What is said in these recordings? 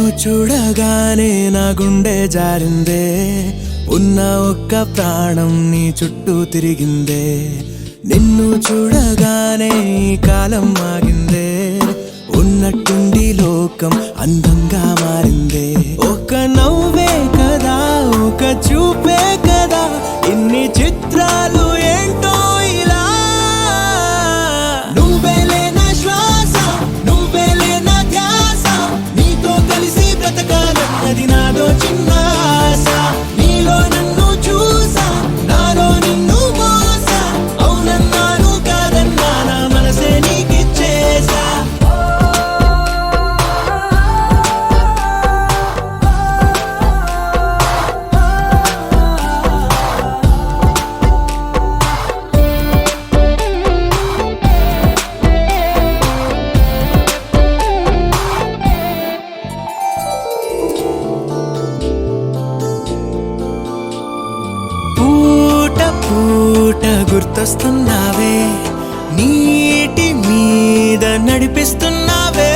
నిన్ను చూడగానే నా గుండె జారిందే, ఉన్న ఒక్క ప్రాణం నీ చుట్టూ తిరిగిందే. నిన్ను చూడగానే ఈ కాలం ఆగిందే, ఉన్నట్టుండి లోకం అందంగా మారిందే. ఒక నవ్వే కదా, ఒక చూపే కదా, ఇన్ని చిత్రాలు ఏంటో ఇలా. నువ్వేలే నా శ్వాస, నువ్వేలే నా ధ్యాస, నీతో కలిసి బ్రతకాలన్నది నాదో చిన్న ఆశ. నీలో నన్ను చూసా, నాలో నిన్ను మోసా, అవునన్నాను కాదన్నా నా మనసే నీకిచ్చేసా. పూట గుర్తొస్తున్నావే, నీటి మీద నడిపిస్తున్నావే,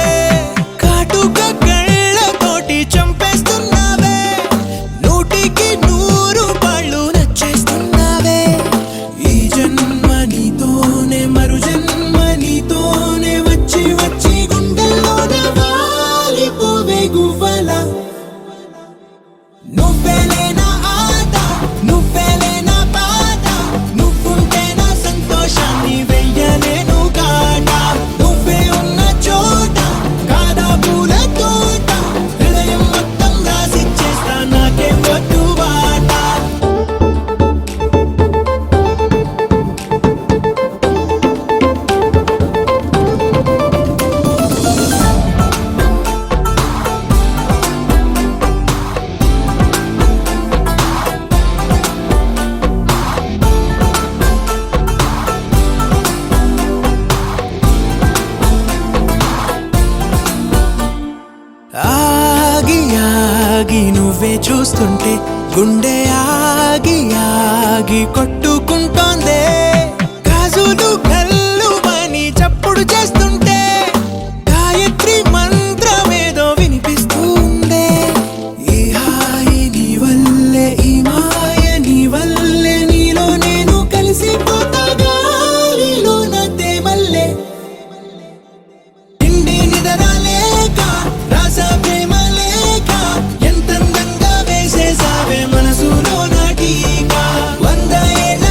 కాటుక కళ్ళతోటి చంపేస్తున్నావే, నూటికి 100 పాళ్ళు నచ్చేస్తున్నావే. ఈ జన్మ నీతోనే, మరు జన్మ నీతోనే, వచ్చి వచ్చి గుండెల్లోన వాలిపోవే గువ్వల. నువ్వేలే నా ఆట, నువ్వేలే నా బాధ, నువ్వుంటే నా సంతోషాన్ని వెయ్యలేను కాట. నువ్వే ఉన్న చోట కాదా పూల తోట, హృదయం మొత్తం రాసిచ్చేస్తా నాకే వద్దు బాట. ఆగి ఆగి నువ్వే చూస్తుంటే గుండె ఆగి ఆగి కొట్టుకుంటోందే, గాజులు కళ్ళు అని చప్పుడు చేస్తుంటే గాయత్రి మంత్రమేదో వినిపిస్తుందే. ఈ హాయి నీ వల్లే, ఈ మాయ నీ వల్లే, నీలో నేను కలిసిపోతా గాలిలో నా తేమల్లే. ఇండి నిదరాలేక రాస ప్రేమ లేక, ఎంతందంగా వేసేసావే మనసులో నాటీక. 100 ఏళ్ళ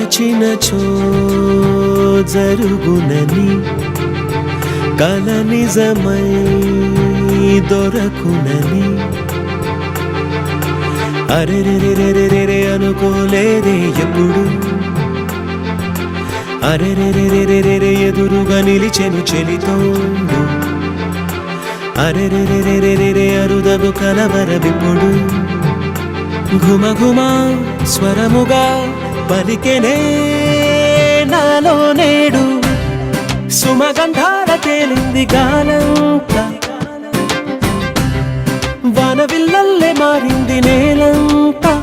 తలచినచో జరుగునని కల నిజమై దొరకునని అరెరెరెరెరెరె అనుకోలేదే ఎప్పుడు అరెరెరెరెరెరె ఎదురుగా నిలిచెను చెలితోడు అరెరెరెరెరెరె అరుదగు కలవరవిప్పుడు ఘుమ ఘుమ స్వరముగా పలికెనే నాలో నేడు సుమగంధాల తేలింది గాలంతా వానవిల్లల్లే మారింది నేలంతా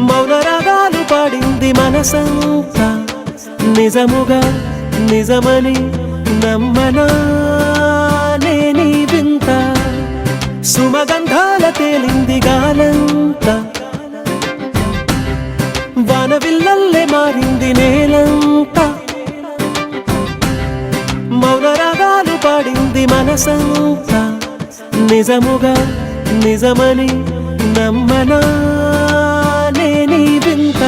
మౌన రాగాలు పాడింది మనసంతా నిజముగా నిజమని నమ్మనా నేనీ వింత సుమగంధాల తేలింది గాలంతా వానవిల్లల్లే మారింది నేలంతా మౌన రాగాలు పాడింది మనసంతా నిజముగా నిజమని నమ్మనా నేనీ వింత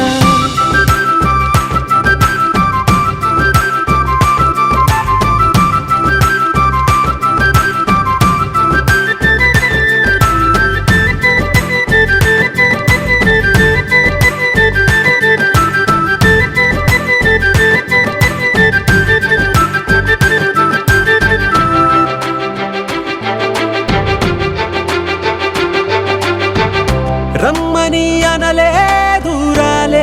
రమ్మని అనలేదు రాలేదనుకోలేదు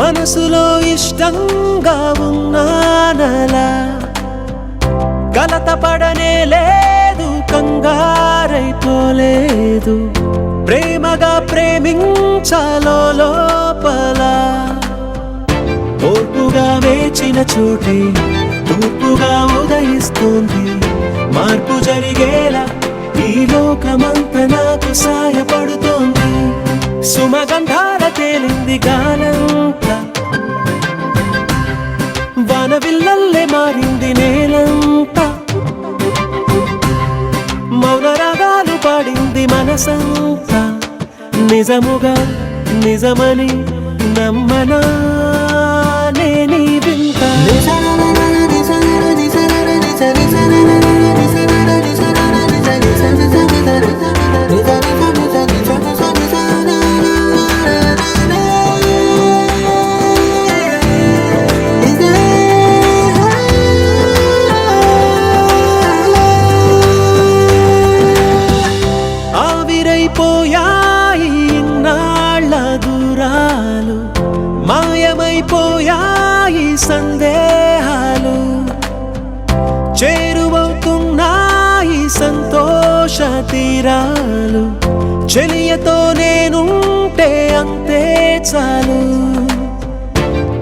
మనసులో ఇష్టంగా ఉన్నానలా కలత పడనే లేదు కంగారైపోలేదు ప్రేమగా ప్రేమించాలో లోపల ఓర్పుగా వేచిన చోటే తూర్పుగా ఉదయిస్తుంది మార్పు జరిగేలా ఈ లోకమంత నాకు సాయపడుతోంది సుమగంధాల తేలింది గాలంతా వానవిల్లల్లే మారింది నేలంతా మౌన రాగాలు పాడింది మనసంతా నిజముగా నిజమని నమ్మనా నేనీ వింత ఆవిరైపోయాయి ఇన్నాళ్ళ దూరాలు మాయమైపోయాయి సందేహాలు చేరువవుతున్నాయి సంతోష తీరాలు చెలియతో నేనుంటే అంతే చాలు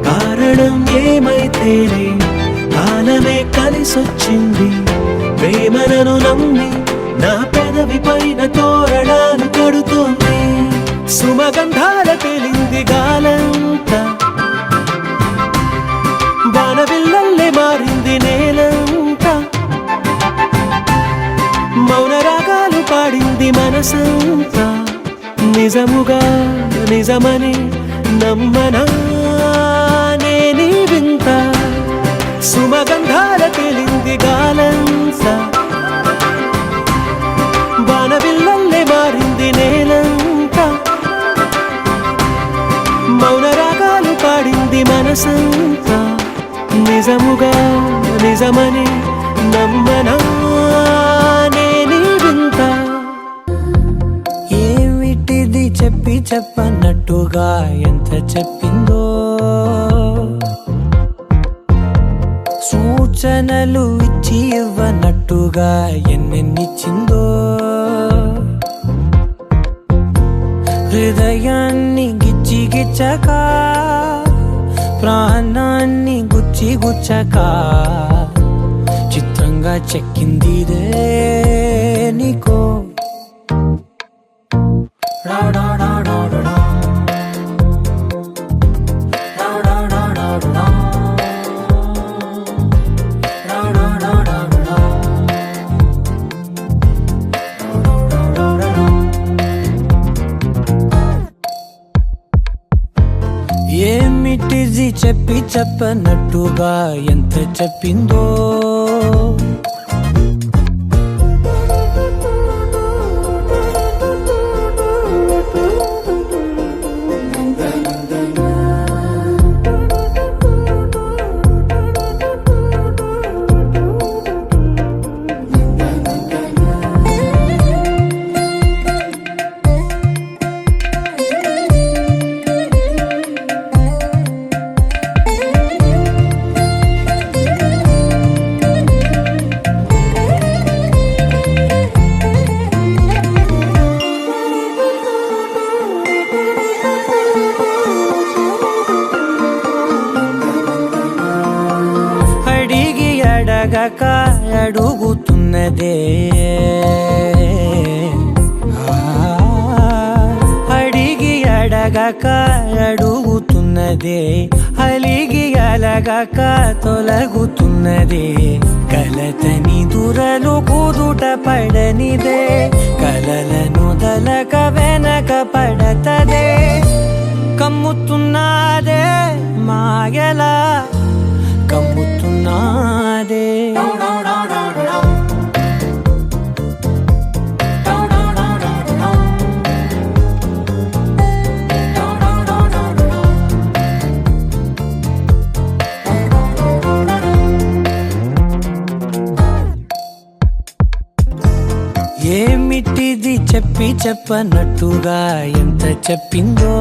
కారణం ఏమైతేనే కాలమే కలిసొచ్చింది ప్రేమనను నమ్మి నా పెదవి పైన తోరణాలు కడుతోంది సుమగంధాల తేలింది గాలంతా వానవిల్లల్లే మారింది నేలంతా మౌన రాగాలు పాడింది మనసంతా నిజముగా నిజమని నమ్మనా నేనీ వింత సుమగంధాల తేలింది గాలంతా వానవిల్లల్లే మారింది నేలంతా మౌన రాగాలు పాడింది మనసంతా నిజముగా నిజమని నమ్మనా నేనీ వింత ఏమిటిది చెప్పి చెప్పన్నట్టుగా ఎంత చెప్పిందో సూచనలు ఇచ్చి ఇవ్వనట్టుగా ఎన్నెన్నిచ్చిందో హృదయాన్ని గిచ్చి గిచ్చక ప్రాణాన్ని గుచ్చి గుచ్చక చిత్రంగా చెక్కింది రే నీకో చెప్పి చెప్పనట్టుగా ఎంత చెప్పిందో. అడగక అడుగుతున్నదే, అడిగి అడగక అడుగుతున్నదే, అలిగి అలగక తొలగుతున్నదే. కలతని దురలు కుదుట పడనిదే, కలలను దలక వెనక పడతదే. కమ్ముతున్నదే మాయలా కమ్ముతున్నదే. ఏమిటిది చెప్పి చెప్పనట్టుగా ఎంత చెప్పిందో.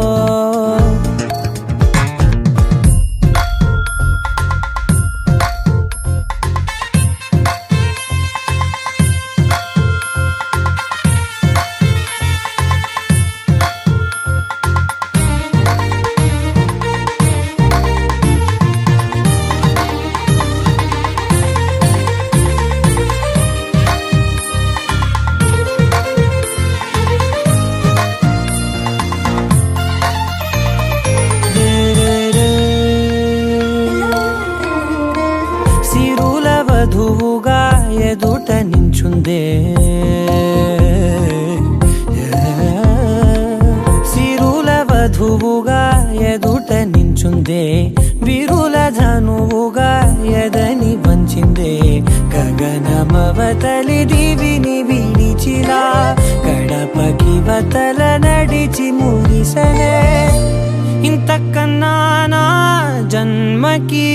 వధువుగా ఎదుట నించుందే, సిరుల వధువుగా ఎదుట నించుందే. విరుల ధనువుగా ఎదని వంచిందే. గగనమవతలి దివిని విడిచిలా గడపకి వతల నడిచి మురిసనే. ఇంతకన్నా నా జన్మకి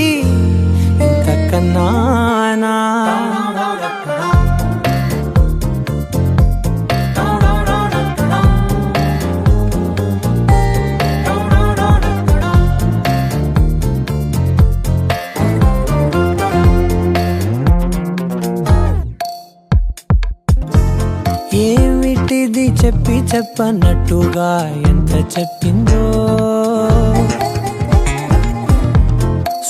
ఇంతకన్నానా. ఏమిటిది చెప్పి చెప్పనట్టుగా ఎంత చెప్పిందో.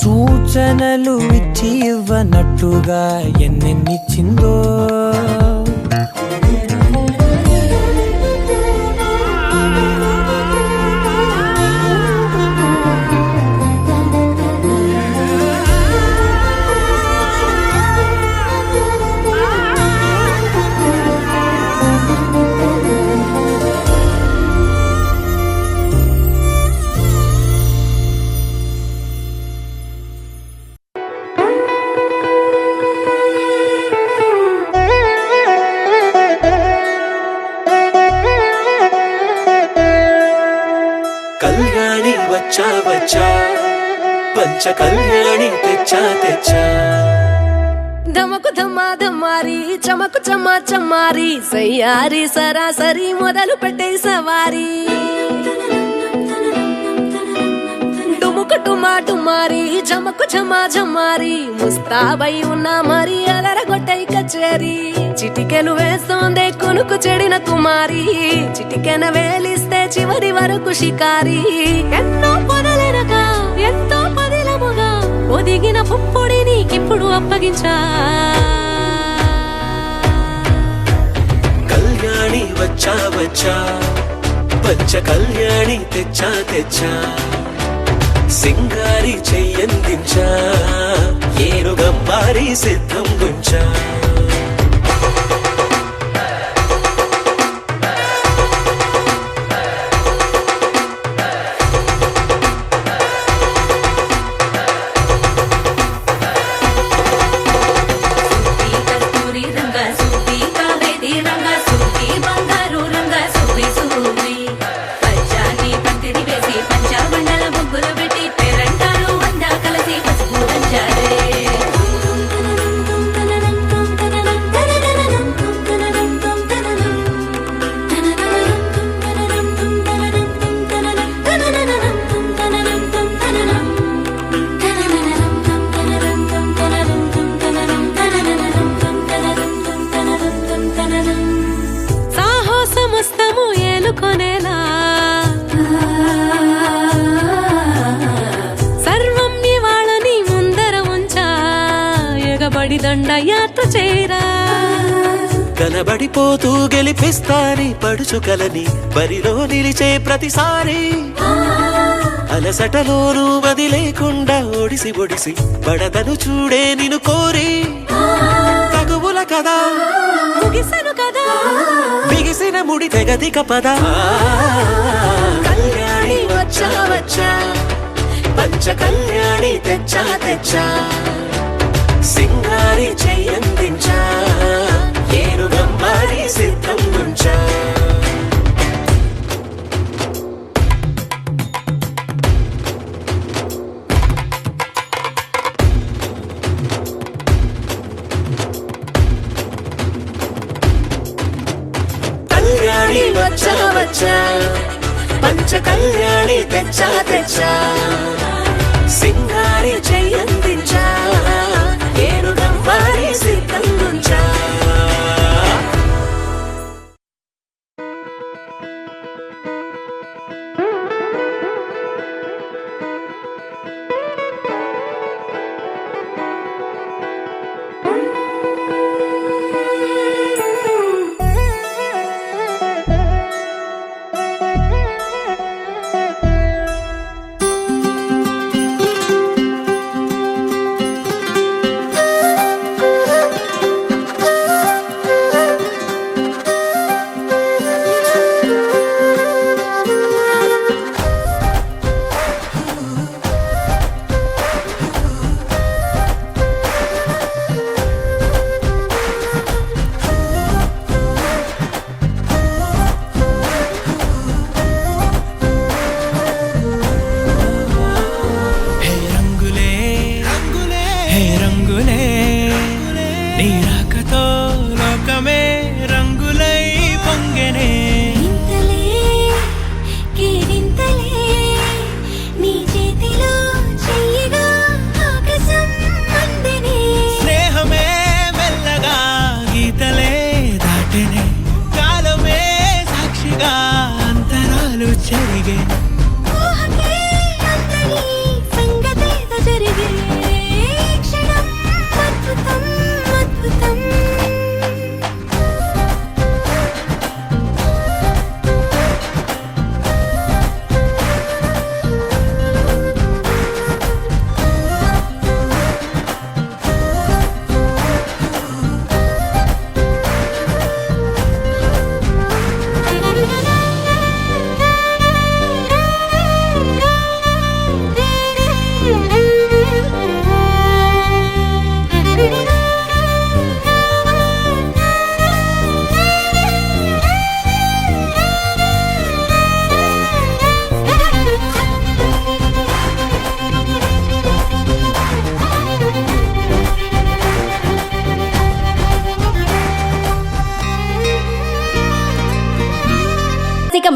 సూచనలు ఇచ్చి ఇవ్వనట్టుగా ఎన్నెన్నిచ్చిందో. కళ్యాణి వచ్చా వచ్చా, పంచ కళ్యాణి తెచ్చా తెచ్చా. ధమకు ధమ్మా ధమ్మారి చమకు చమ్మా చమ్మారి, సయ్యారి సరాసరి మొదలు పెట్టే సవారీ. డుముకు డుమా డుమారి జమకు ఝమా ఝమారి, ముస్తాబై ఉన్నా మరి అదరగొట్టై కచేరి. చిటికెలు వేస్తోందే కొనుకు చెడిన కుమారి, చిటికెన వేలిస్తే చివరి వరకు షికారి. ఎన్నో పొదలెనక ఎంతో పదిలముగా ఒదిగిన పుప్పొడి నీకిప్పుడు అప్పగించా. కళ్యాణి వచ్చా వచ్చా, పంచ కళ్యాణి తెచ్చా తెచ్చా. సింగారి చెయ్యందించా, ఏనుగంబారి సిద్ధం గుంచా. పడి దండ యాత్ర చేరా కనబడిపోతూ గెలిపిస్తాని పడుచు కలని బరిలో నిలిచే ప్రతిసారి అలసటలోనూ వదిలేకుండా ఒడిసి ఒడిసి పడదను చూడే నిన్ను కోరి తగువుల కదా ముగిసను కదా బిగిసిన ముడి తెగదిక పద కళ్యాణి వచ్చా వచ్చా పంచ కళ్యాణి తెచ్చా తెచ్చా సింగారి చెయ్యందించా ఏను గమ్మారి సిద్ధం ఉంచా కళ్యాణి వచ్చా వచ్చా పంచ కళ్యాణి తెచ్చా తెచ్చా సింగారి చెయ్యందించా ఏను గమ్మారి సిద్ధం ఉంచా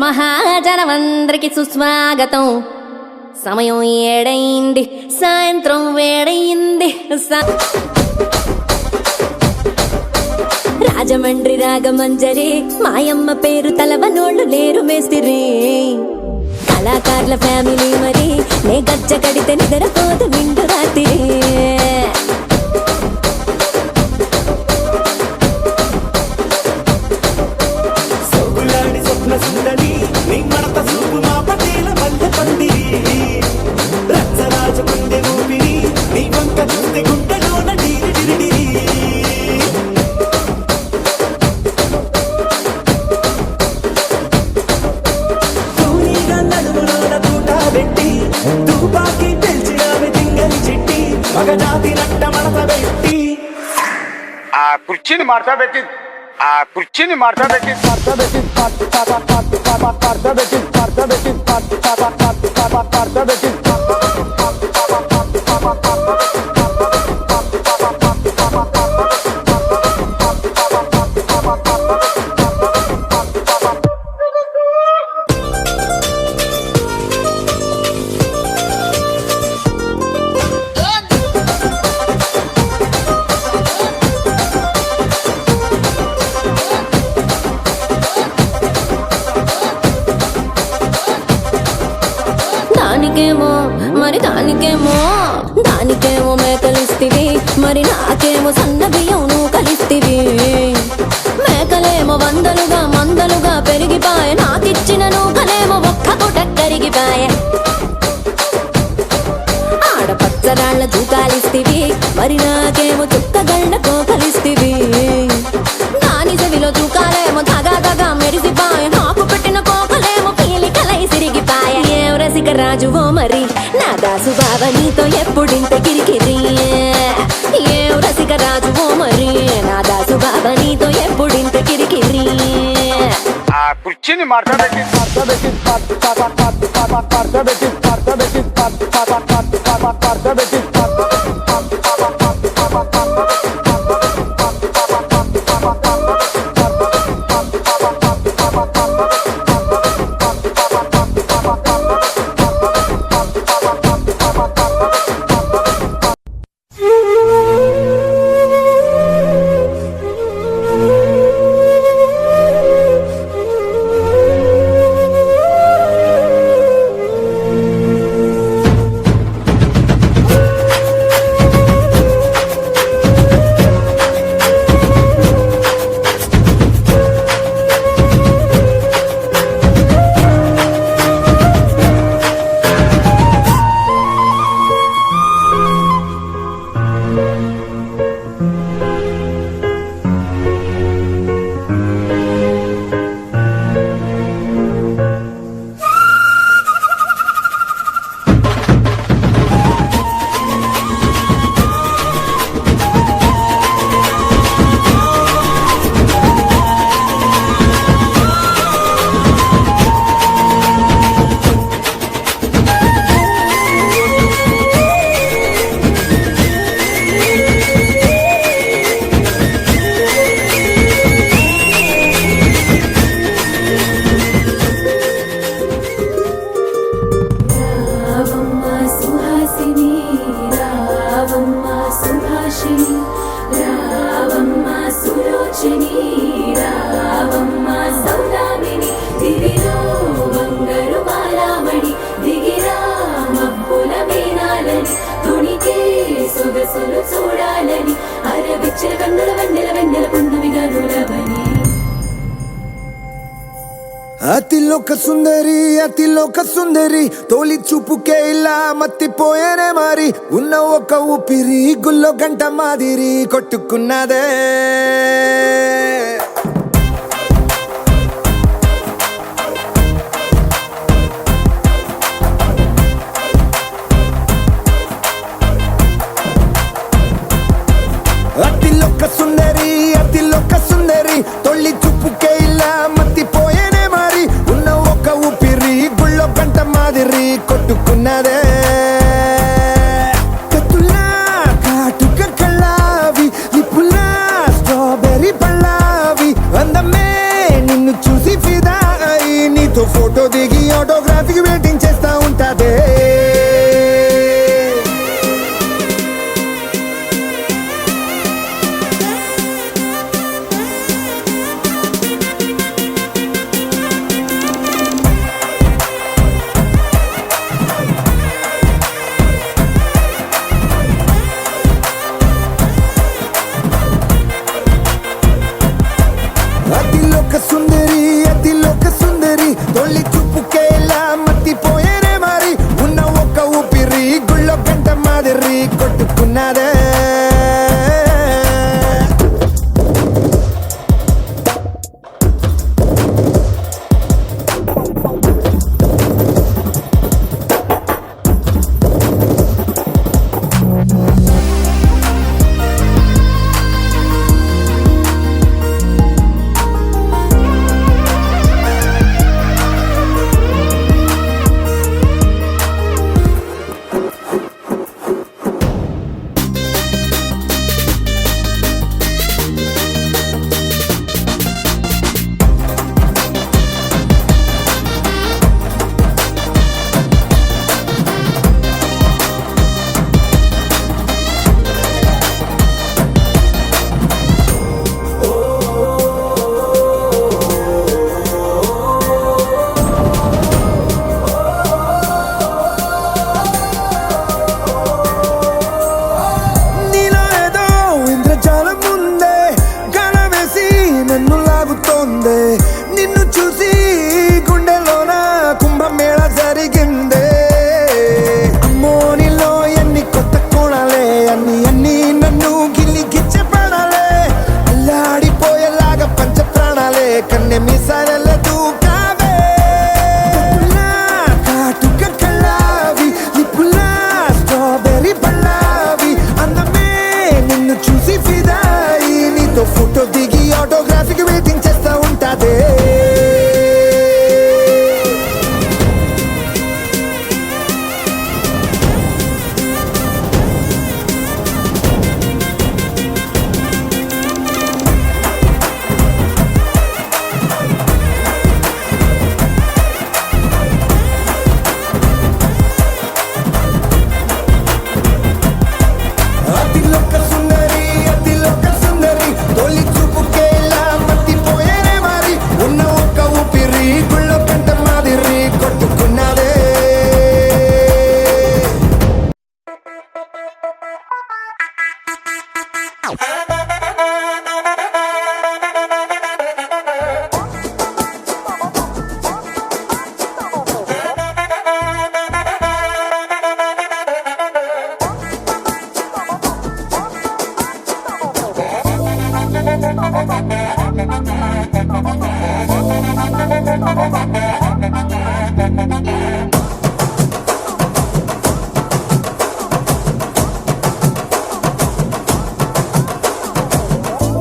మహాజనమందరికి సుస్వాగతం. సమయం ఏడైంది, సాయంత్రం వేడైంది. రాజమండ్రి రాగమంజరి మాయమ్మ పేరు తలవనోళ్ళు లేరు మేస్తిరి. కళాకారుల ఫ్యామిలీ మరి నే గజ్జ కడితే నిద్రపోదు నిండు రాత్రి. కుర్చీని మార్చబెట్టి దానికేమో మేకలిస్తివి, మరి నాకేమో సన్న బియ్యం నువ్వు కలిస్తివి మేకలేమో వందలుగా మందలుగా పెరిగిపాయ నాకిచ్చిన నూకలేమో ఒక్క పూట కరిగిపాయ ఆడపచ్చరాళ్ళ జూకాలిస్తివి మరి నాకేమో చుక్కగళ్ళ కోకలిస్తివి దాని చెవిలో జూకాలేమో దగా దగా మెరిసిపాయ నాకు పెట్టిన కోకలేమో పీలికలై సిరిగిపాయ ఏం రసిక రాజువో మరి నా దాసు బావ నీతో ఎప్పుడింత కిరికిరి ఏం రసిక రాజువో మరి నా దాసు బావ నీతో ఎప్పుడింత కిరికిరి ఆ కుర్చీని మార్చబెట్టి చూడాలని అరవిచ్చల కన్నుల వెన్నెల వెన్నెల పున్నమిగా నులవని అతిలోక సుందరి తోలి చూపుకే ఇలా మత్తిపోయేనే మారి ఉన్న ఒక ఊపిరి గుల్లో గంట మాదిరి కొట్టుకున్నదే అతిలోక సుందరి తొలి చూపుకే ఇలా మత్తిపోయేనే మారి ఉన్న ఒక ఊపిరి గుళ్ళో గంట మాదిరి కొట్టుకున్నదే కత్తులా కాటుక కళ్ళావి లిప్పులా స్ట్రాబెర్రీ పళ్ళావి అందమే నిన్ను చూసి ఫిదా అయి నీతో ఫోటో దిగి ఆటోగ్రాఫీకి వెయిటింగ్ చేస్తా ఉంటాదే నీతో ఫోటో దిగి ఆటోగ్రాఫీకి వెయిటింగ్ చేస్తా ఉంటాదే అతిలోక సుందరి తొలి చూపుకేలా మత్తిపోయేనే మరి ఉన్న ఒక్క ఊపిరి గుళ్ళో కంట మాదిరి కొట్టుకున్నదే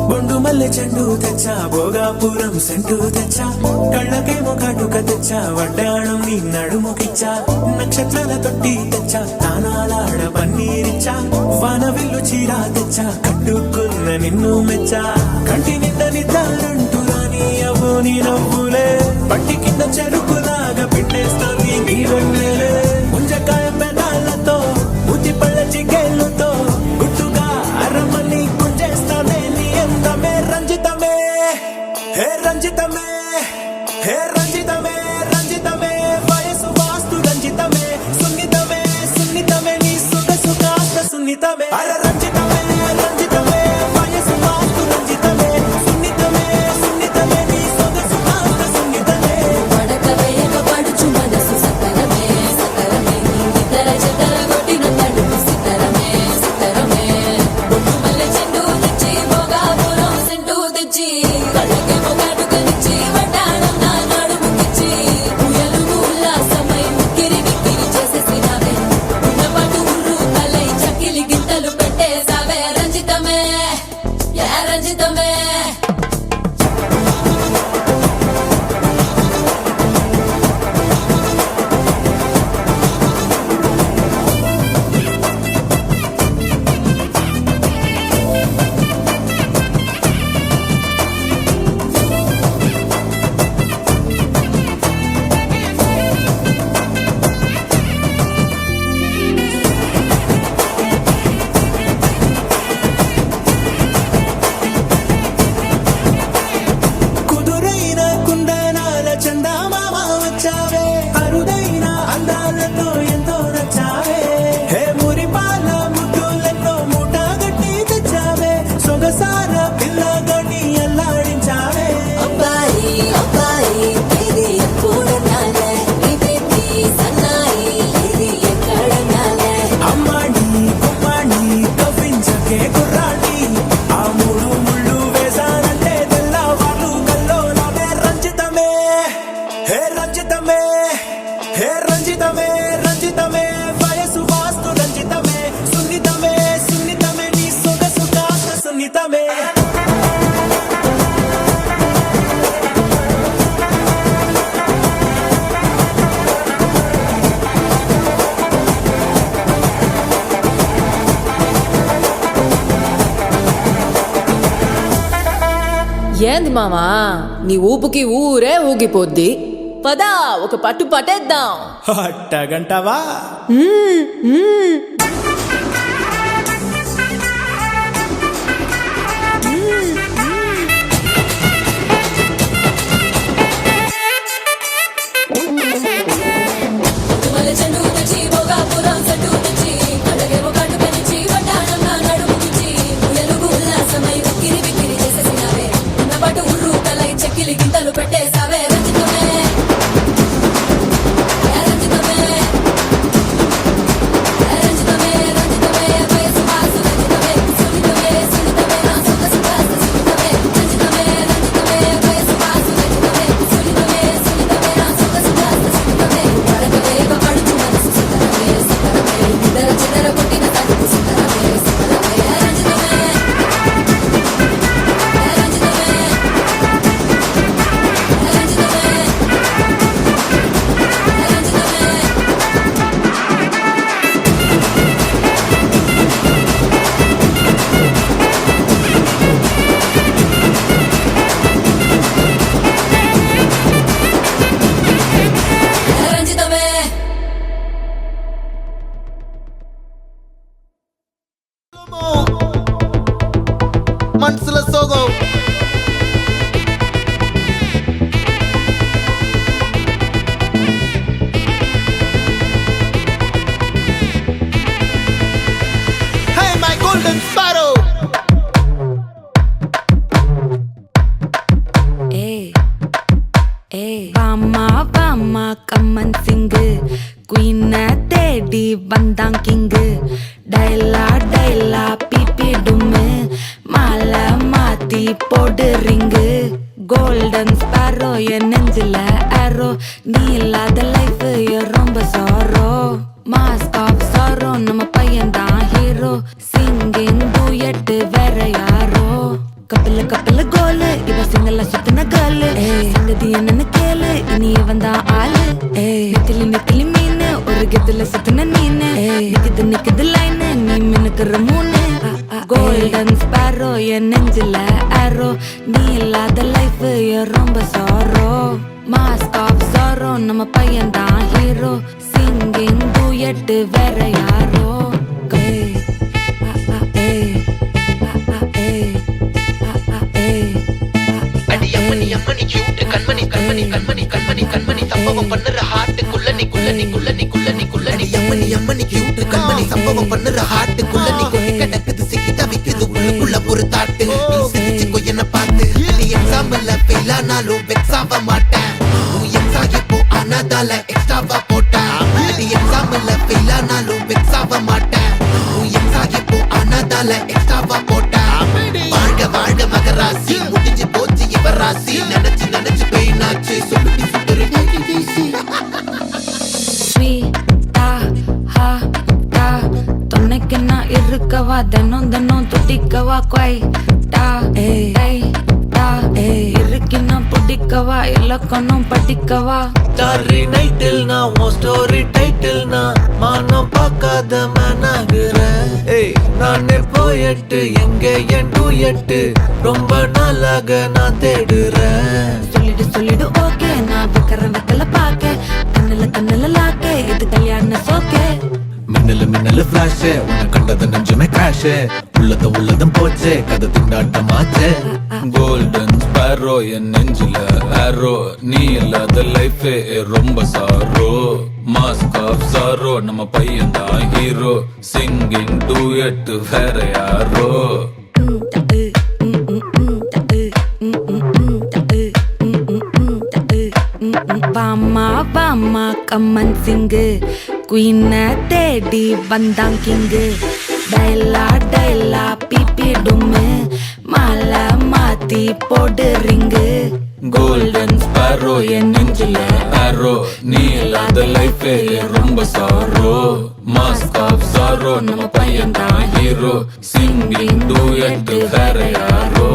బొండు మల్లె చెండు తెచ్చా భోగాపురం సెంటు తెచ్చా కళ్ళకేమో కాటుక తెచ్చా వడ్డాణం నీ నడుముకిచ్చా నక్షత్రాల తొట్టి తెచ్చా తానాలాడ పన్నీరిచ్చా వానవిల్లు చీర తెచ్చా కట్టుకున్న నిన్ను మెచ్చా కంటి నిండ నిద్దారంటూ రాని అవ్వు నీ నవ్వులే పట్టి కింద చెరుకులాగా పిండేస్తుంది నీ వెన్నెలే ముంజకాయ పెదాలతో ముద్ది పళ్ళ చికెళ్ళతో గుట్టుగా అరమల్లి గుంజేస్తానే నీ అందమే రంజితమే హే రంజితమే హే రంజితమే రంజితమే వయసు వాస్తు రంజితమే సున్నితమే సున్నితమే నీ సొగసు కాస్త సున్నితమే అర రంజితమే రంజితమే వయసు వాస్తు రంజితమే సున్నితమే సున్నితమే నీ సొగసు కాస్త సున్నితమే పడక వేయక పడుచు మనసు సకరమే సకరమే ఇతర చెతర కొట్టిన తడుపు సితరమే సితరమే బొట్టు మల్లె చెండు తెచ్చి భోగాపురం సెంటు తెచ్చి కళ్ళకేమో కాటుకనిచ్చి వడ్డాణం నా నడుముకిచ్చి ఉయ్యాలుగు ఉల్లాసమై ముక్కిరి బిక్కిరి చేసేసినావే ఉన్నపాటు ఉర్రు తలై చక్కిలి గింతలు పెట్టేసావే రంజితమే యా రంజితమే కుదురైన కుందనాల చందమామ వచ్చావే అరుదైన అందాలతో ఎంతో నచ్చావే హే మురిపాల ముద్దులతో మూట గట్టి తెచ్చావే సొగసార పిల్లగని అల్లాడించావే అబ్బాయి అబ్బాయి ఇది ఎప్పుడన్నాలే ఇది సన్నాయి ఇది ఎక్కడన్నాలే అమ్మాడి కుమ్మాడి కవ్వించకే కుర్రాడి ఆ మూడు ముళ్ళు వేసానంటే తెల్లవాళ్ళు కల్లో నవే రంజితమే హే రంజితమే హే రంజితమే రంజితమే వయసు వాస్తు రంజితమే సున్నితమే సున్నితమే నీ సొగసు కాస్త సున్నితమే ఏంది మామా నీ ఊపుకి ఊరే ఊగిపోద్ది పదా ఒక పట్టు పట్టేద్దాం అట్టగంటవా మల్లె చెండు తెచ్చి భోగాపురం సెంటు తెచ్చి కళ్ళకేమో కాటుకనిచ్చి వడ్డాణం నా నడుముకిచ్చి ఉయ్యాలుగు ఉల్లాసమై ఉక్కిరి బిక్కిరి చేసేసినావే ఉన్నపాటు ఉర్రు తలై చెక్కిలి గింతలు పెట్టేసావే రంజితమే యా రంజితమే యా రంజితమే go go. Hey my golden sparrow. வாமா கம்மன் சிங்கு குயின தேடி வந்தான் கிங்கு டைலா பிபி டும்மு மாலை மாத்தி போடு ரிங்கு கோல்டன் ஸ்பாரோ என் நெஞ்சில ஆரோ நீ இல்லாத லைஃப் ரொம்ப சாரோ மாஸ்க் ஆஃப் சாரோ நம்ம பையன் தான் ஹீரோ சிங்கிங் டூயட் வேற யாரோ கப்பல கோலு இவ சிங்கல்ல சுத்தின கேளு சங்கதி என்னன்னு கேளு இனி இவன் தான் ஆளு நெத்திலி மீனு ஒரு கெத்துல சுத்தின நீனு நிக்குது லைனு நீ மினுக்குற மூணு கோல்டன் ஸ்பாரோ என் நெஞ்சில ஆரோ நீ இல்லாத லைஃப் ரொம்ப சாரோ மாஸ்க் ஆஃப் சாரோ நம்ம பையன் தான் ஹீரோ சிங்கிங் டூயட் வேற யாரோ அம்மணி கியூட் கண்மணி சம்பவம் பண்ணுற ஹார்ட்டுக்குள்ள நீ அம்மணி கியூட் கண்மணி சம்பவம் பண்ணுற ஹார்ட்டுக்குள்ள நீ கொட்டி கிடக்குது சிக்கி தவிக்குது உள்ளுக்குள்ள ஒரு தாட்டு நீ சிரிச்சுக்கோ என்ன பார்த்து நீ எக்ஸாம்பிள் ஃபெயில் ஆனாலும் வெக்ஸ் ஆக மாட்டேன் நீ எக்ஸாகி போ ஆனாதால எக்ஸ்ட்ராவா போட்டேன் நீ எக்ஸாம்பிள் ஃபெயில் ஆனாலும் வெக்ஸ் ஆக மாட்டேன் நீ எக்ஸாகி போ ஆனாதால எக்ஸ்ட்ராவா போட்டேன் வாழ்க மகராசி முடிஞ்சு போச்சு இவ ராசி நினைச்சு பெயினாச்சு சொல்லுடி சுத்துரு தொன்னைக்கு நான் இருக்கவா தினம் துடிக்கவா இருக்கினா பிடிக்கவா இலக்கணம் படிக்கவா ஸ்டாரி நைட்டில் நான் உன் ஸ்டோரி டைட்டில் நான் மானம் பார்க்காத மேனாகிறேன் நானே போயட்டு எங்க என் டூயட்டு ரொம்ப நாளாக நான் தேடுறேன் சொல்லிடு ஓகே நான் வைக்கல பாக்க கண்ணுல லாக்கே இது கல்யாண சோக்கே மின்னலு ஃபிளாஷ் உன்னை கண்டது நெஞ்சுமே கிராஷ் உள்ளதும் போச்சே கதை திண்டாட்டமாச்சே கோல்டன் ஸ்பாரோ என் நெஞ்சில ஆரோ நீ இல்லாத லைஃபே ரொம்ப சாரோ மாஸ்க் ஆஃப் சாரோ நம்ம பையன் தான் ஹீரோ சிங்கிங் டூயட் வேற யாரோ வாமா கம்மன் சிங்கு குயின தேடி வந்தான் கிங்கு டைலா பிபி டும்மு மாலை மாத்தி போடு ரிங்கு கோல்டன் ஸ்பாரோ என் நெஞ்சில ஆரோ நீ இல்லாத லைஃபே ரொம்ப சாரோ மாஸ்க் ஆஃப் சாரோ நம்ம பையன் தான் ஹீரோ சிங்கிங் டூயட் வேற யாரோ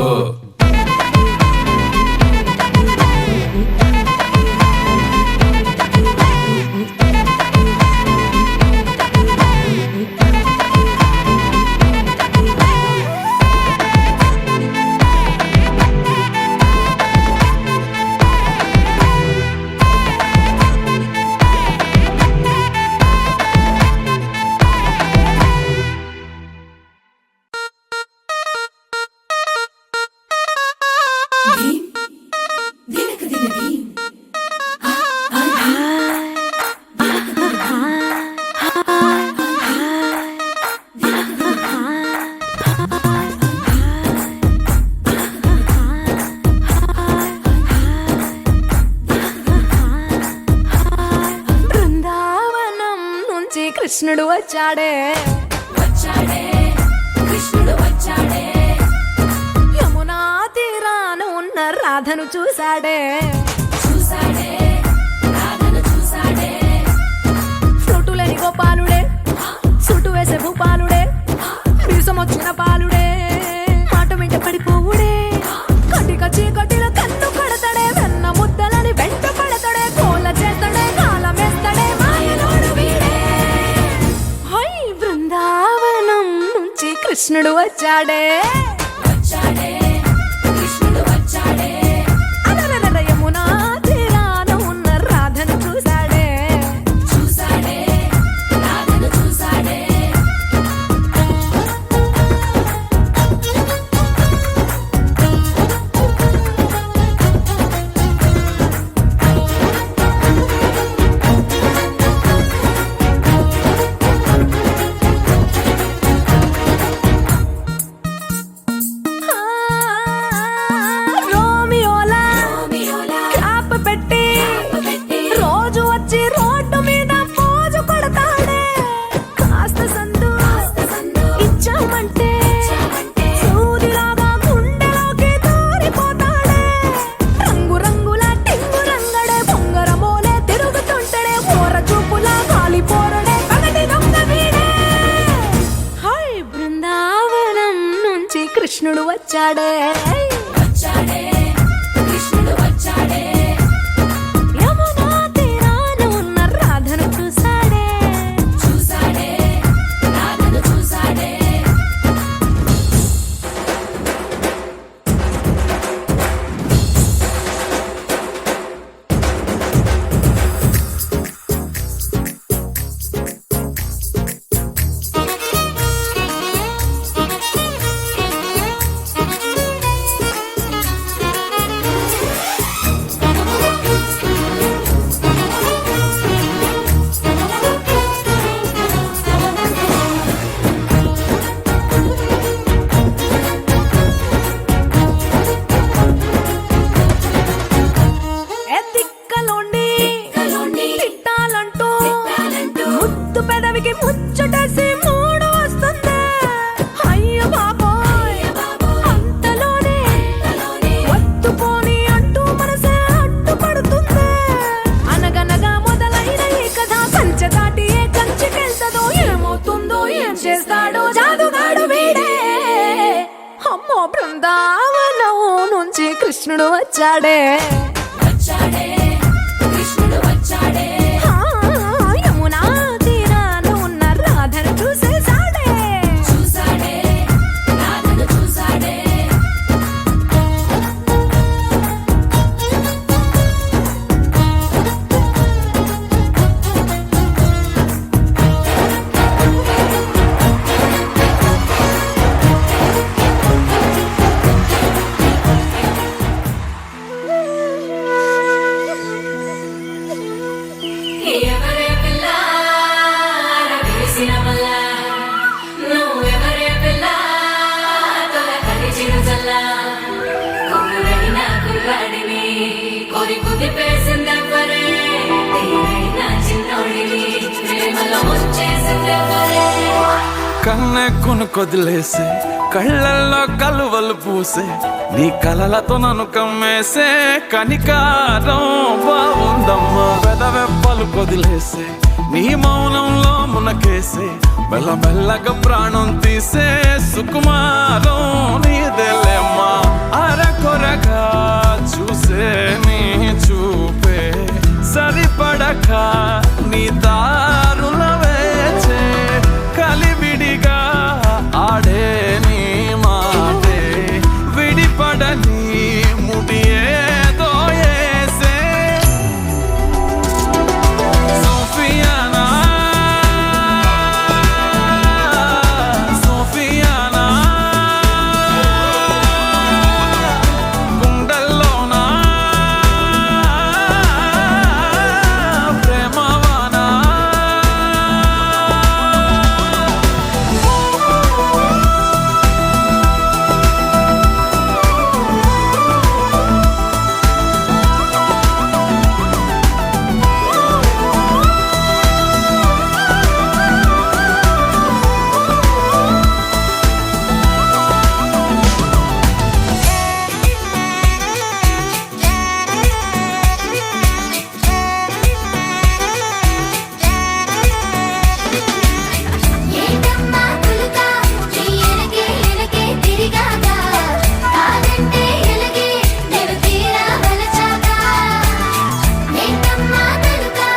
కృష్ణుడు వచ్చాడే యమునా తీరాన ఉన్న రాధను చూశాడే ఫ్రూటులేని గోపాలుడే సుటు వేసే భూపాలుడే వీసం వచ్చిన పాలుడే మాట వెంట పడిపోవుడే కటిక చీకటిలో కన్ను కడతాడే వెన్న ముద్దలని వెంట పడతాడే కోల చేస్తాడే కాలమేస్తాడే మాయలోడు వీడే హై బృందావనం నుంచి కృష్ణుడు వచ్చాడే అలరలర యమునా తీరాన ఉన్న రాధను చూశాడే కృష్ణుడు వచ్చాడే యమునా తీరాన ఉన్న రాధను చూసాడే ముద్దు పెదవికి ముచ్చటేసి మూడు వస్తుంది అయ్య బాబోయ్ అంతలోనే వత్తుపోని అంటూ మనసే అడ్డుపడుతుంది అనగనగా మొదలైన ఈ కథ కంచె దాటి ఏ కంచెకెళ్తదో ఏమవుతుందో ఏం చేస్తాడో జాదుగాడు వీడే అమ్మో బృందావనం నుంచి కృష్ణుడు వచ్చాడే యమునా తీరాన ఉన్న రాధను చూసేసాడే కన్నెక్కును కొదిలేసే కళ్ళల్లో కలువలు పూసే నీ కలలతో నన్ను కమ్మేసే కనికారం బాగుందమ్మా పెదవెప్పలు కొదిలేసే నీ మౌనంలో మునకేసే మెల్లమెల్లగా ప్రాణం తీసే సుకుమారం నీదేలేమ్మా అరకొరగా చూసే నీ చూపే సరిపడక నీ దారుల వేచే కలివిడిగా ఆడే నీ మాటే విడిపడని ముడియేదో ఏసే సోఫియానా సోఫియానా గుండెల్లోనా ప్రేమవానా ఏంటమ్మా పులుకా నీ ఎనకే తిరిగాగా కాదంటే ఎలగే నేను తీరా వలచాగా ఏంటమ్మా తలుకా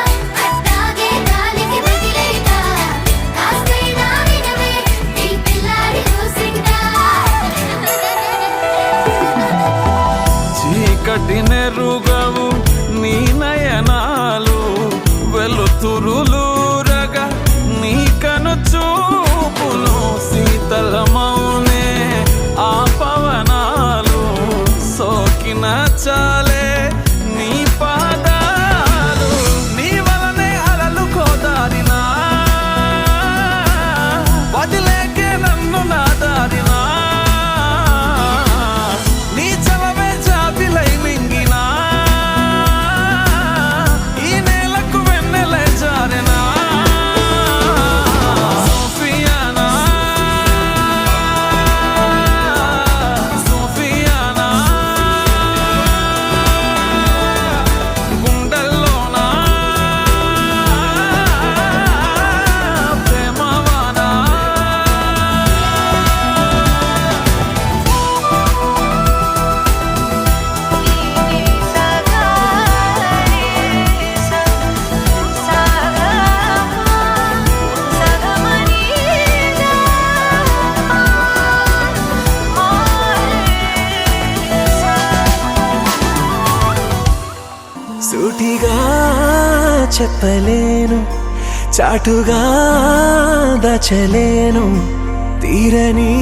అట్టాగే గాలికి వదిలేగా కాస్తైనా వినవే నీ పిల్లాడి దోసింగా చీకటి నెరుగవు నీ నయనాలు వెలుతురులూరగా నీ కను చూపులు శీతలమౌనే ఆ పవనాలు సోకిన చాలే నీ పాదాలు నీ వలనే అలలు కోదారినా వదిలేకే నన్ను నా దారినా నీ చలవే జాబిలై మింగినా సూటిగా చెప్పలేను, చాటుగా దాచలేను తీరని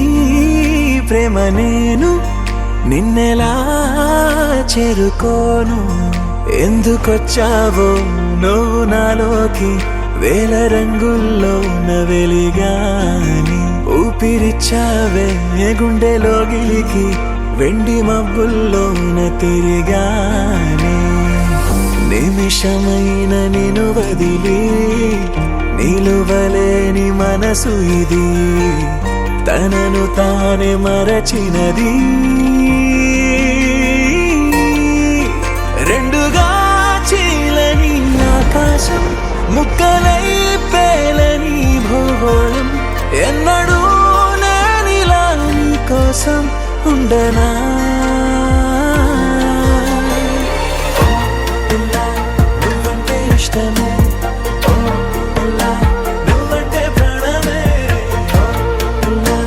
ప్రేమ నేను నిన్నెలా చేరుకోను. ఎందుకొచ్చావో నువ్వు నాలోకి వేల రంగుల్లో వెలిగాని ఊపిరిచ్చావే గుండెలో గిలికి వెండి మబ్బుల్లోన తిరిగాని నిమిషమైన నిన్ను వదిలి నిలువలేని మనసు ఇది తనను తానే మరచినది. రెండుగా చీలని ఆకాశం ముక్కలై పేలని భూగోళం ఎన్నడూ నేనిలా నీ కోసం ఉండనా. ఇలా నువ్వంటే ఇష్టమే, ఇలా నువ్వంటే ప్రాణమే, ఇలా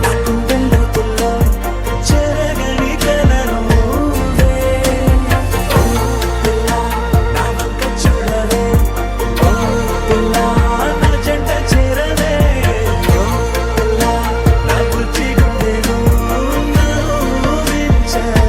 నా గుండెల్లో చెరగని కలను నువ్వే. ఇలా నా వంక చూడవే, ఇలా నా జంట చేరవే, ఇలా నా బుజ్జి గుండెను నవ్వించవే.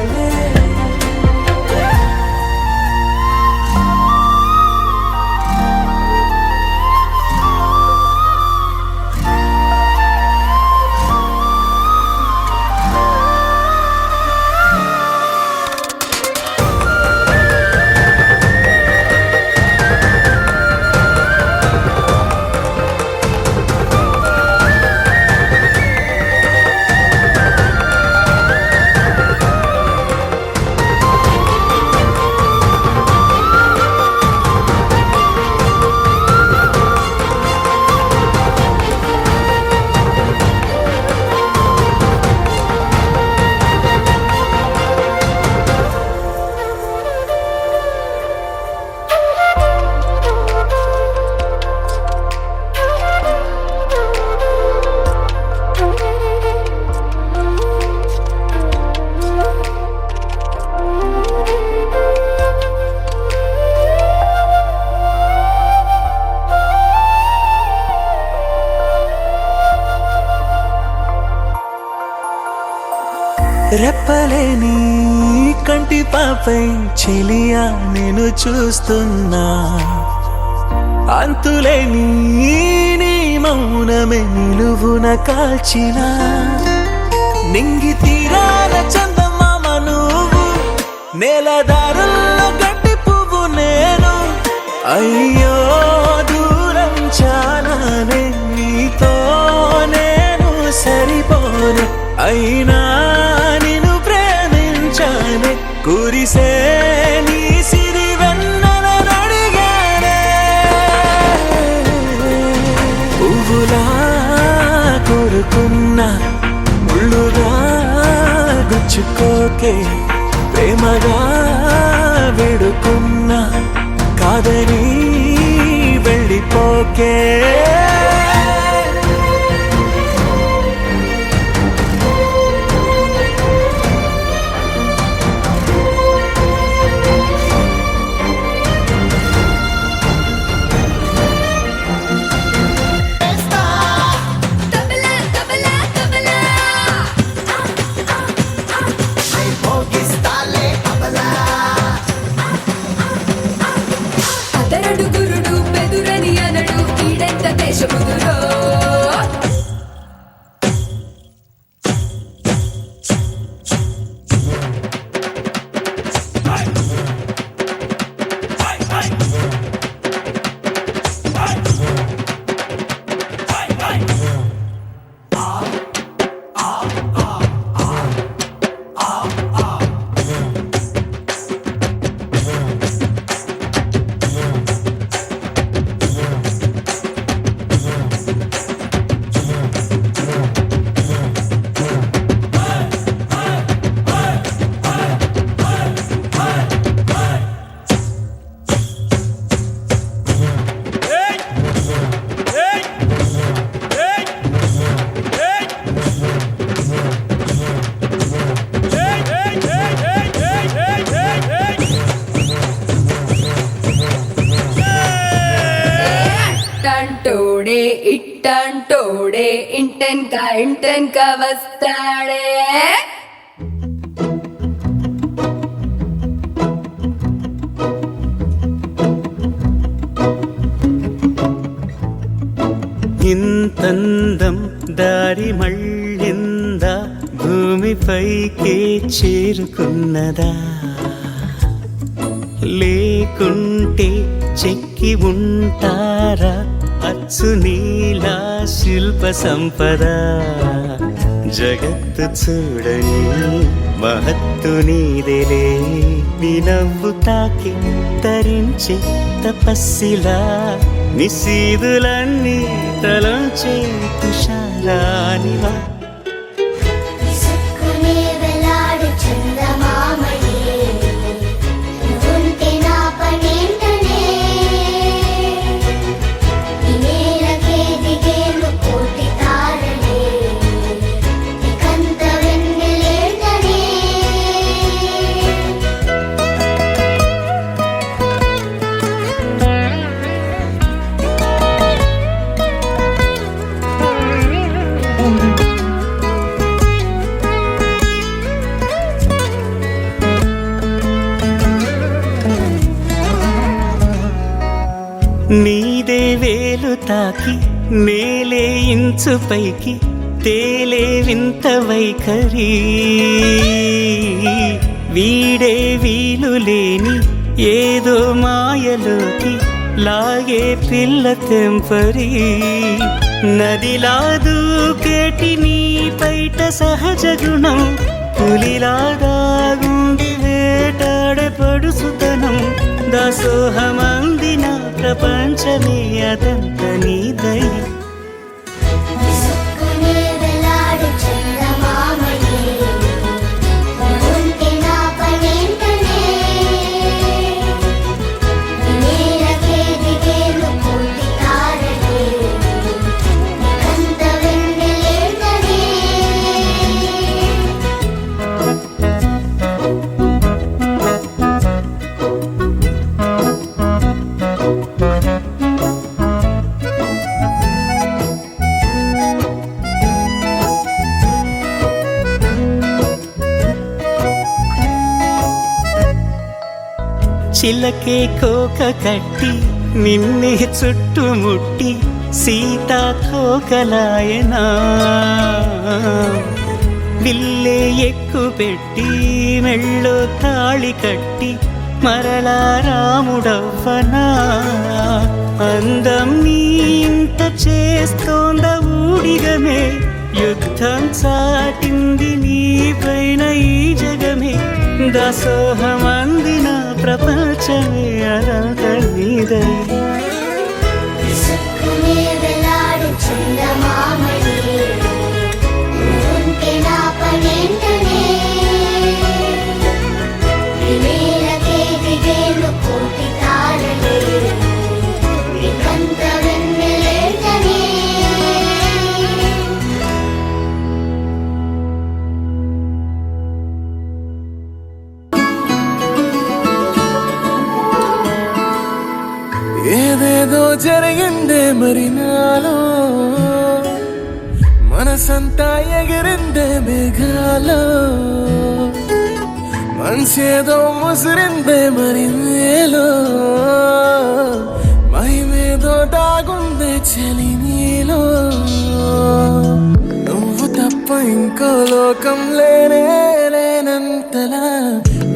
రెప్పలేని కంటి పాపై చెలియా నేను చూస్తున్నా, అంతులేని నీ మౌనమే నిలువున కాల్చిన నింగి తీరాల చందమామ నువ్వు, నేలదారుల్లో గడ్డి పువ్వు నేను. అయ్యో దూరం చాలానే నీతో నేను సరిపోను, అయినా నిన్ను ప్రేమించానే కురిసే నీ సిరి వెన్నెలను అడిగానే. పువ్వులా కోరుకున్నా ముళ్ళుగా గుచ్చుకోకే, ప్రేమగా వేడుకున్నా కాదని వెళ్ళిపోకే. అతరడు గురుడు బెదురని అనడు ఈడెంత దేశముదురో. తోడే ఇంటెన్క వస్తాడే. ఇంతందం దారి మళ్ళిందా, భూమిపైకే చేరుకున్నదా, లేకుంటే చెక్కి ఉంటారా అచ్చు నీలా శిల్ప సంపద. జగత్తు చూడని మహత్తు నీదేలే, నీ నవ్వు తాకి తరించే తపస్సిలా, నిశీదులన్నీ తలంచే తుషారానివా. నీదే వేలు తాకి నేలే ఇంచు పైకి తేలే వింత వైఖరి, వీడే వీలు లేని ఏదో మాయలోకి లాగే పిల్ల తెంపరి. నదిలా దూకేటి నీ పైట సహజ గుణం, పులిలాగా గుండి వేటాడే పడుసుతనం. దాసోహమందిన ప్రపంచమే అదంత నీదై. చిలకే కోక కట్టి నిన్నే చుట్టుముట్టి సీతాకోకలాయనా, విల్లే ఎక్కు పెట్టి మెళ్ళో తాళి కట్టి మరలా రాముడవ్వనా. అందం నీ ఇంత చేస్తోంద ఊడిగమే, యుద్ధం చాటింది నీ పైన ఈ జగమే. దాసోహమందిన ప్రపంచమే అనంత నీదై. ఏదేదో జరిగిందే మరి నాలో, మనసంతా ఎగిరిందే మేఘాలో, మనసేదో ముసిరిందే మరి నేలో, మహిమేదో దాగుందే చలి నీలో. నువ్వు తప్ప ఇంకో లోకం లేనే లేనంతలా,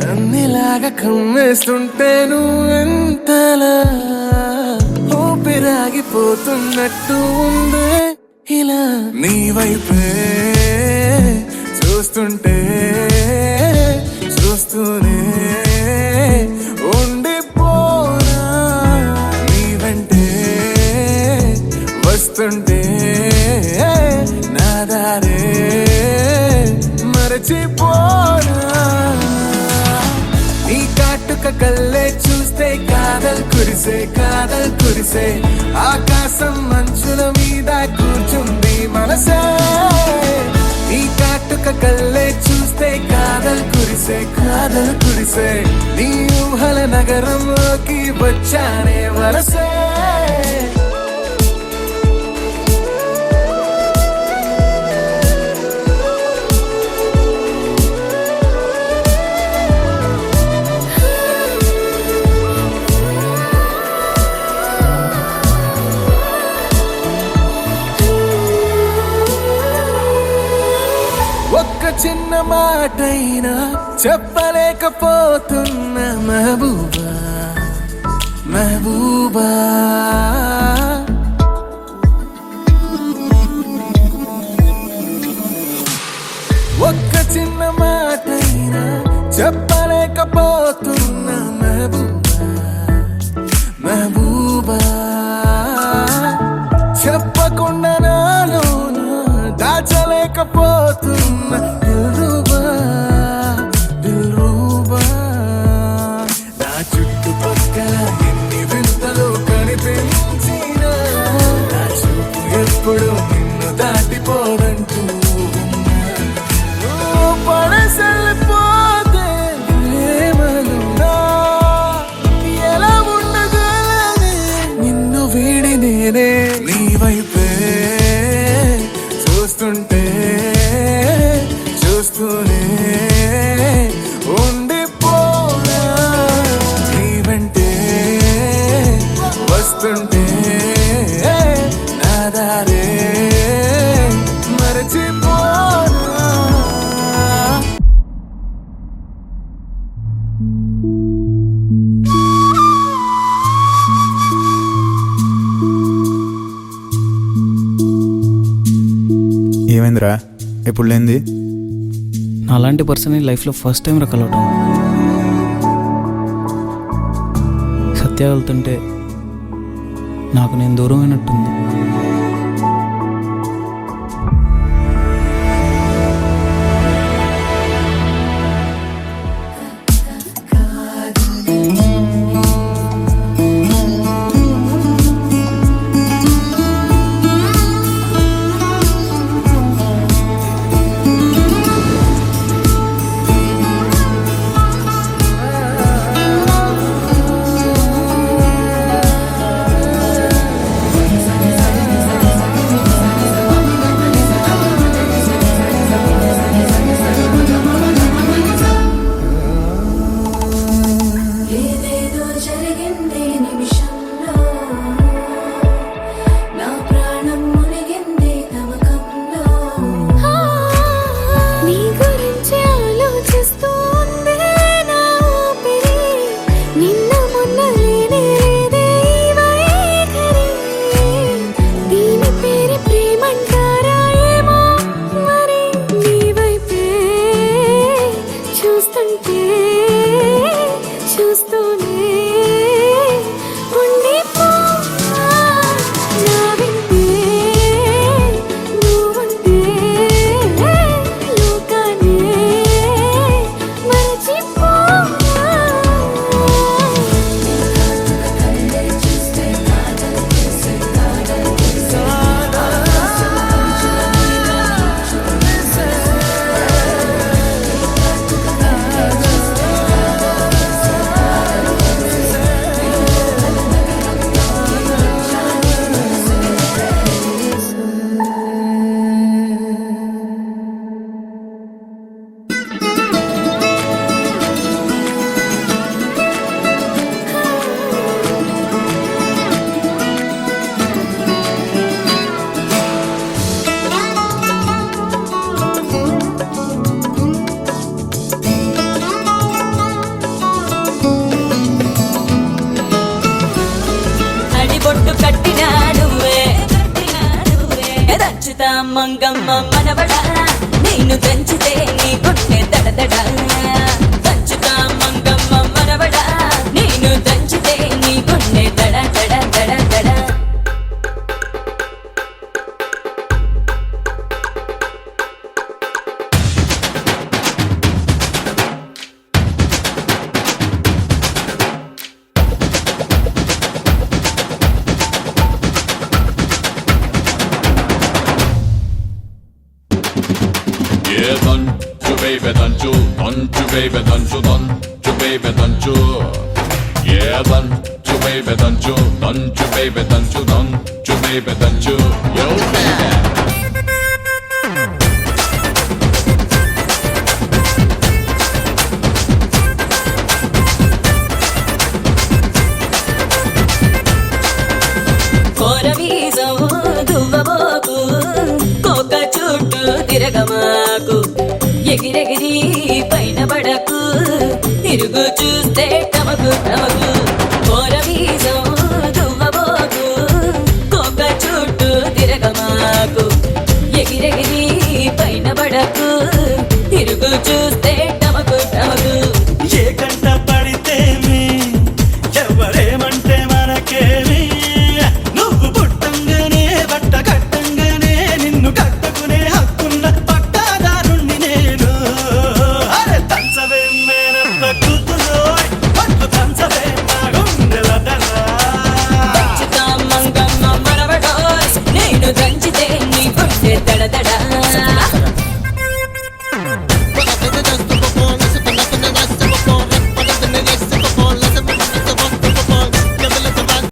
నన్నిలాగా కమ్మేస్తుంటే నువ్వెంతలా, ఊపిరాగిపోతున్నట్టు ఉందే ఇలా. నీ వైపే చూస్తుంటే చూస్తూనే ఉండిపోనా, నీ వెంటే వస్తుంటే నా దారే మరచిపోనా. నీ కాటుక కళ్ళే చూస్తే కాదల్ కురిసే, ఆకాశం మంచుల మీద కూర్చుంది మనసే. నీ కాటుక కళ్ళే చూస్తే కాదల్ కురిసే, నీ ఊహల నగరంలోకి వచ్చానే వలసే. చిన్న మాటైనా చెప్పలేకపోతున్న మహబూబా మహబూబా ఒక్క చిన్న మాటైనా చెప్పలేకపోతున్న మహబూబా మహబూబా చెప్పకుండా నాలోన దాచలేకపోతున్న దిల్రుబా దిల్రుబా నా చుట్టుపక్కల ఎన్ని వింతలు కనిపించినా నా చూపు ఎప్పుడు నిన్ను దాటిపోదంటూ పడసలిపోతే ప్రేమలున్నా ఎలా ఉండగలనే నిన్ను వీడి నేనే నీ వైపే చూస్తుంటే చూస్తూనే ఉండిపోనా నీ వెంటే వస్తుంటే నా దారే మరచిపోనా ఏమైందిరా ఎప్పుడు లేంది? అలాంటి పర్సన్ లైఫ్లో ఫస్ట్ టైం కలవటం. సత్య వెళ్తుంటే నాకు నేను దూరమైనట్టుంది. మంగమ్మ మనవడా నేను దంచితే నీ గుండె దడదడా దంచుతా మంగమ్మ మనవడా నేను దంచితే నీ గుండె దడ దడ దడ దడ Baby, don't you, baby, don't you, baby, don't you, yeah, don't you, baby, don't you, baby, don't you, baby, don't you, yo, baby. తిరగమాకు ఎగిరెగిరి పైన పడకు ఇరుగు చూస్తే టమకు టమకు పోర వీసం దువ్వబో